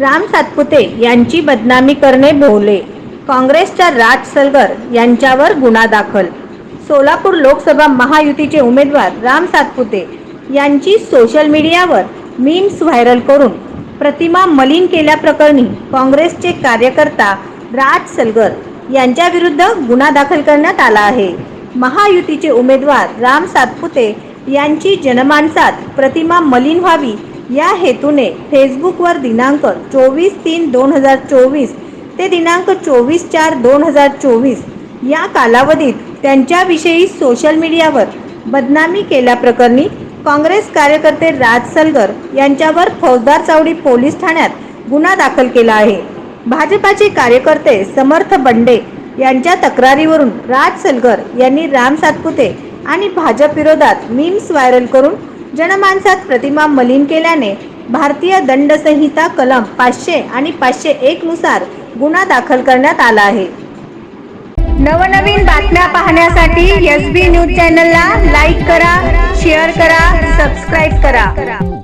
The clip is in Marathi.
राम सातपुते यांची बदनामी करणे भोवले. काँग्रेसच्या राज सलगर यांच्यावर गुन्हा दाखल. सोलापूर लोकसभा महायुतीचे उमेदवार राम सातपुते यांची सोशल मीडियावर मीम्स व्हायरल करून प्रतिमा मलिन केल्याप्रकरणी काँग्रेसचे कार्यकर्ता राज सलगर यांच्या विरुद्ध गुन्हा दाखल करण्यात आला आहे. महायुतीचे उमेदवार राम सातपुते यांची जनमानसात प्रतिमा मलिन व्हावी या हेतूने फेसबुकवर दिनांक 24/3/2024 ते दिनांक 24/4/2024 या कालावधीत त्यांच्याविषयी सोशल मीडियावर बदनामी केल्याप्रकरणी काँग्रेस कार्यकर्ते राज सलगर यांच्यावर फौजदार चावडी पोलीस ठाण्यात गुन्हा दाखल केला आहे. भाजपाचे कार्यकर्ते समर्थ बंडे यांच्या तक्रारीवरून राज सलगर यांनी राम सातपुते आणि भाजप विरोधात मीम्स व्हायरल करून जनमानसात प्रतिमा मलिन केल्याने भारतीय दंड संहिता कलम 500 आणि 501 नुसार गुन्हा दाखल करण्यात आला आहे. नवनवीन बातम्या पाहण्यासाठी SB न्यूज चॅनलला लाईक करा, शेअर करा, सबस्क्राईब करा.